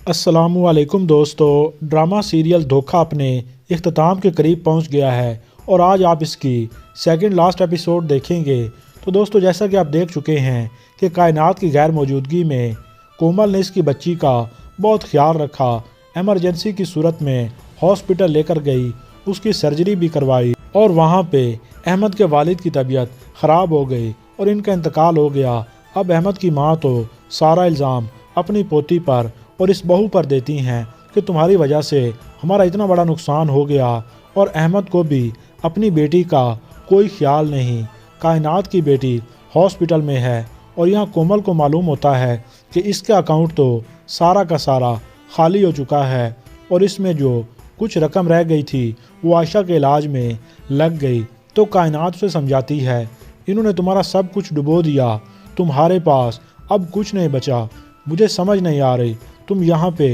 السلام علیکم دوستو، ڈرامہ سیریل دھوکہ اپنے اختتام کے قریب پہنچ گیا ہے اور آج آپ اس کی سیکنڈ لاسٹ ایپیسوڈ دیکھیں گے۔ تو دوستو، جیسا کہ آپ دیکھ چکے ہیں کہ کائنات کی غیر موجودگی میں کومل نے اس کی بچی کا بہت خیال رکھا، ایمرجنسی کی صورت میں ہاسپٹل لے کر گئی، اس کی سرجری بھی کروائی اور وہاں پہ احمد کے والد کی طبیعت خراب ہو گئی اور ان کا انتقال ہو گیا۔ اب احمد کی ماں تو سارا الزام اپنی پوتی پر اور اس بہو پر دیتی ہیں کہ تمہاری وجہ سے ہمارا اتنا بڑا نقصان ہو گیا، اور احمد کو بھی اپنی بیٹی کا کوئی خیال نہیں۔ کائنات کی بیٹی ہاسپٹل میں ہے اور یہاں کومل کو معلوم ہوتا ہے کہ اس کا اکاؤنٹ تو سارا کا سارا خالی ہو چکا ہے اور اس میں جو کچھ رقم رہ گئی تھی وہ عائشہ کے علاج میں لگ گئی۔ تو کائنات اسے سمجھاتی ہے، انہوں نے تمہارا سب کچھ ڈبو دیا، تمہارے پاس اب کچھ نہیں بچا، مجھے سمجھ نہیں آ رہی تم یہاں پہ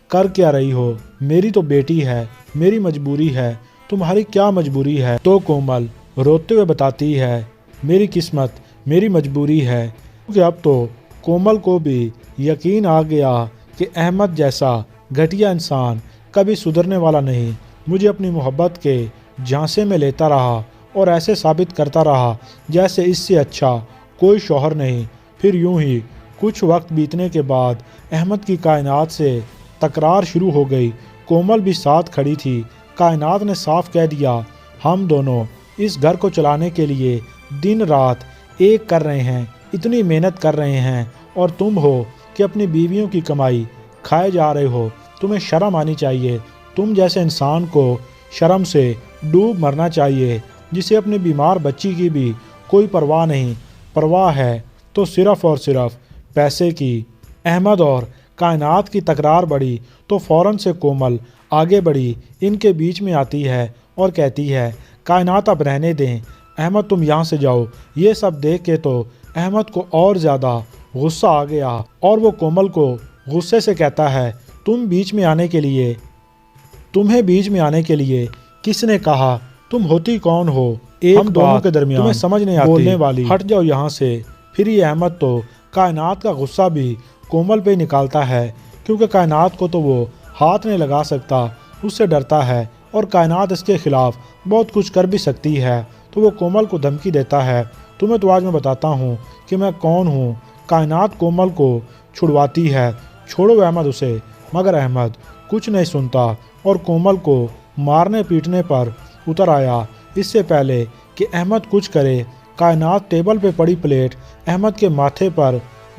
کر کیا رہی ہو، میری تو بیٹی ہے، میری مجبوری ہے، تمہاری کیا مجبوری ہے؟ تو کومل روتے ہوئے بتاتی ہے، میری قسمت میری مجبوری ہے، کیونکہ اب تو کومل کو بھی یقین آ گیا کہ احمد جیسا گھٹیا انسان کبھی سدھرنے والا نہیں، مجھے اپنی محبت کے جھانسے میں لیتا رہا اور ایسے ثابت کرتا رہا جیسے اس سے اچھا کوئی شوہر نہیں۔ پھر یوں ہی کچھ وقت بیتنے کے بعد احمد کی کائنات سے تکرار شروع ہو گئی، کومل بھی ساتھ کھڑی تھی۔ کائنات نے صاف کہہ دیا، ہم دونوں اس گھر کو چلانے کے لیے دن رات ایک کر رہے ہیں، اتنی محنت کر رہے ہیں، اور تم ہو کہ اپنی بیویوں کی کمائی کھائے جا رہے ہو، تمہیں شرم آنی چاہیے، تم جیسے انسان کو شرم سے ڈوب مرنا چاہیے، جسے اپنی بیمار بچی کی بھی کوئی پرواہ نہیں، پرواہ ہے تو صرف اور صرف پیسے کی۔ احمد اور کائنات کی تکرار بڑھی تو فوراً سے کومل آگے بڑھی، ان کے بیچ میں آتی ہے اور کہتی ہے، کائنات اب رہنے دیں، احمد تم یہاں سے جاؤ۔ یہ سب دیکھ کے تو احمد کو اور زیادہ غصہ آ گیا اور وہ کومل کو غصے سے کہتا ہے، تمہیں بیچ میں آنے کے لیے کس نے کہا؟ تم ہوتی کون ہو؟ ہم دونوں کے درمیان تمہیں سمجھ نہیں آتی بولنے والی، ہٹ جاؤ یہاں سے۔ پھر یہ احمد تو کائنات کا غصہ بھی کومل پہ نکالتا ہے، کیونکہ کائنات کو تو وہ ہاتھ نہیں لگا سکتا، اس سے ڈرتا ہے اور کائنات اس کے خلاف بہت کچھ کر بھی سکتی ہے۔ تو وہ کومل کو دھمکی دیتا ہے، تمہیں تو آج میں بتاتا ہوں کہ میں کون ہوں۔ کائنات کومل کو چھڑواتی ہے، چھوڑو احمد اسے، مگر احمد کچھ نہیں سنتا اور کومل کو مارنے پیٹنے پر اتر آیا۔ اس سے پہلے کہ احمد کچھ کرے، کائنات ٹیبل پہ پڑی پلیٹ احمد کے ماتھے پر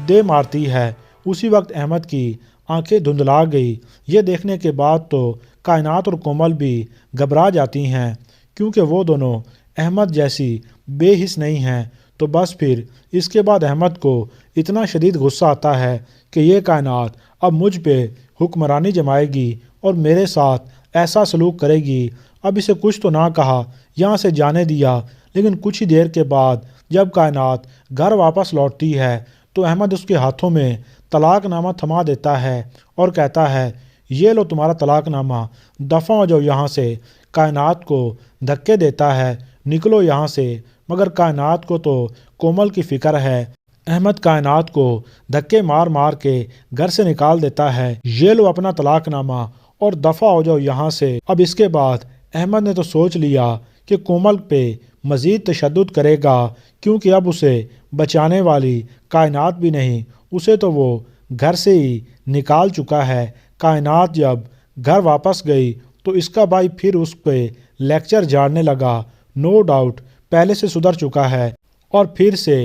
دے مارتی ہے۔ اسی وقت احمد کی آنکھیں دھندلا گئی۔ یہ دیکھنے کے بعد تو کائنات اور کومل بھی گھبرا جاتی ہیں، کیونکہ وہ دونوں احمد جیسی بے حس نہیں ہیں۔ تو بس پھر اس کے بعد احمد کو اتنا شدید غصہ آتا ہے کہ یہ کائنات اب مجھ پہ حکمرانی جمائے گی اور میرے ساتھ ایسا سلوک کرے گی۔ اب اسے کچھ تو نہ کہا، یہاں سے جانے دیا، لیکن کچھ ہی دیر کے بعد جب کائنات گھر واپس لوٹتی ہے تو احمد اس کے ہاتھوں میں طلاق نامہ تھما دیتا ہے اور کہتا ہے، یہ لو تمہارا طلاق نامہ، دفع ہو جاؤ یہاں سے۔ کائنات کو دھکے دیتا ہے، نکلو یہاں سے، مگر کائنات کو تو کومل کی فکر ہے۔ احمد کائنات کو دھکے مار مار کے گھر سے نکال دیتا ہے، یہ لو اپنا طلاق نامہ اور دفع ہو جاؤ یہاں سے۔ اب اس کے بعد احمد نے تو سوچ لیا کہ کومل پہ مزید تشدد کرے گا، کیونکہ اب اسے بچانے والی کائنات بھی نہیں، اسے تو وہ گھر سے ہی نکال چکا ہے۔ کائنات جب گھر واپس گئی تو اس کا بھائی پھر اس پہ لیکچر جھاڑنے لگا، نو ڈاؤٹ پہلے سے سدھر چکا ہے، اور پھر سے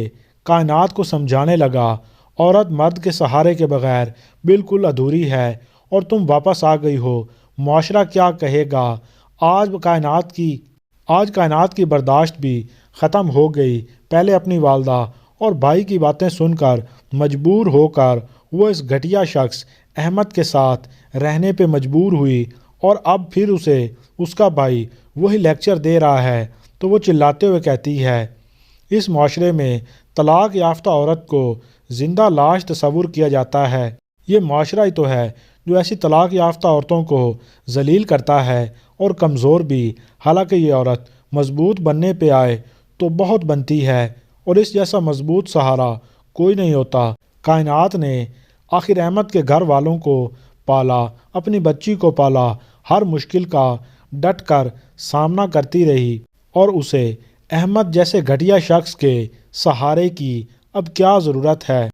کائنات کو سمجھانے لگا، عورت مرد کے سہارے کے بغیر بالکل ادھوری ہے اور تم واپس آ گئی ہو، معاشرہ کیا کہے گا؟ آج کائنات کی برداشت بھی ختم ہو گئی۔ پہلے اپنی والدہ اور بھائی کی باتیں سن کر مجبور ہو کر وہ اس گھٹیا شخص احمد کے ساتھ رہنے پہ مجبور ہوئی، اور اب پھر اسے اس کا بھائی وہی لیکچر دے رہا ہے تو وہ چلاتے ہوئے کہتی ہے، اس معاشرے میں طلاق یافتہ عورت کو زندہ لاش تصور کیا جاتا ہے۔ یہ معاشرہ ہی تو ہے جو ایسی طلاق یافتہ عورتوں کو ذلیل کرتا ہے اور کمزور بھی، حالانکہ یہ عورت مضبوط بننے پہ آئے تو بہت بنتی ہے، اور اس جیسا مضبوط سہارا کوئی نہیں ہوتا۔ کائنات نے آخر احمد کے گھر والوں کو پالا، اپنی بچی کو پالا، ہر مشکل کا ڈٹ کر سامنا کرتی رہی اور اسے احمد جیسے گھٹیا شخص کے سہارے کی اب کیا ضرورت ہے۔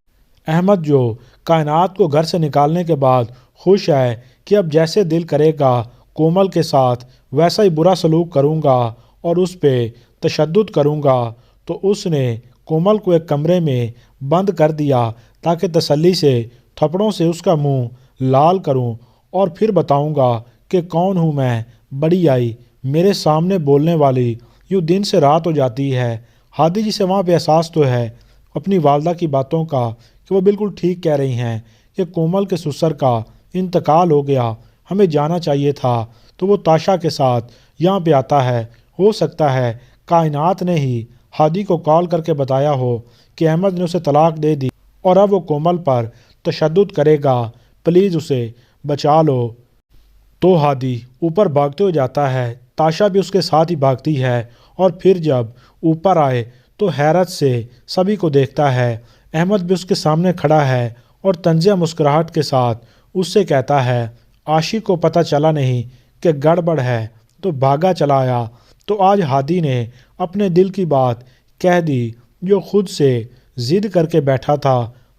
احمد جو کائنات کو گھر سے نکالنے کے بعد خوش ہے کہ اب جیسے دل کرے گا کومل کے ساتھ ویسا ہی برا سلوک کروں گا اور اس پہ تشدد کروں گا، تو اس نے کومل کو ایک کمرے میں بند کر دیا تاکہ تسلی سے تھپڑوں سے اس کا منہ لال کروں اور پھر بتاؤں گا کہ کون ہوں میں۔ بڑی آئی میرے سامنے بولنے والی یوں دن سے رات ہو جاتی ہے۔ ہادی جی سے وہاں پہ احساس تو ہے اپنی والدہ کی باتوں کا کہ وہ بالکل ٹھیک کہہ رہی ہیں کہ کومل کے سسر کا انتقال ہو گیا، ہمیں جانا چاہیے تھا، تو وہ تاشا کے ساتھ یہاں پہ آتا ہے۔ ہو سکتا ہے کائنات نے ہی ہادی کو کال کر کے بتایا ہو کہ احمد نے اسے طلاق دے دی اور اب وہ کومل پر تشدد کرے گا، پلیز اسے بچا لو۔ تو ہادی اوپر بھاگتے ہو جاتا ہے، تاشا بھی اس کے ساتھ ہی بھاگتی ہے اور پھر جب اوپر آئے تو حیرت سے سبھی کو دیکھتا ہے۔ احمد بھی اس کے سامنے کھڑا ہے اور طنزیہ مسکراہٹ کے ساتھ اس سے کہتا ہے، عاشق کو پتہ چلا نہیں کہ گڑبڑ ہے تو بھاگا چلا آیا۔ تو آج ہادی نے اپنے دل کی بات کہہ دی جو خود سے ضد کر کے بیٹھا تھا۔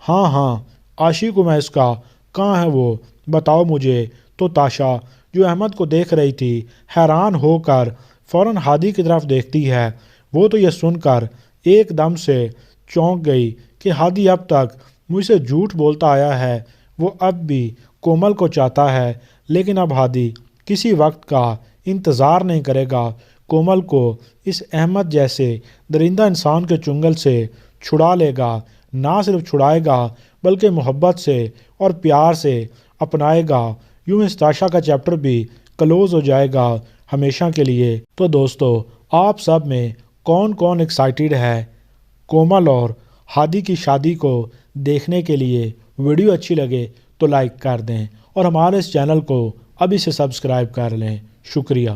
ہاں ہاں عاشق ہوں میں اس کا، کہاں ہے وہ، بتاؤ مجھے۔ تو تاشا جو احمد کو دیکھ رہی تھی حیران ہو کر فوراً ہادی کی طرف دیکھتی ہے۔ وہ تو یہ سن کر ایک دم سے چونک گئی کہ ہادی اب تک مجھ سے جھوٹ بولتا آیا ہے، وہ اب بھی کومل کو چاہتا ہے، لیکن اب ہادی کسی وقت کا انتظار نہیں کرے گا، کومل کو اس احمد جیسے درندہ انسان کے چنگل سے چھڑا لے گا، نہ صرف چھڑائے گا بلکہ محبت سے اور پیار سے اپنائے گا۔ یوں اس تاشا کا چیپٹر بھی کلوز ہو جائے گا ہمیشہ کے لیے۔ تو دوستو آپ سب میں کون کون ایکسائٹیڈ ہے کومل اور ہادی کی شادی کو دیکھنے کے لیے؟ ویڈیو اچھی لگے تو لائک کر دیں اور ہمارے اس چینل کو ابھی سے سبسکرائب کر لیں۔ شکریہ۔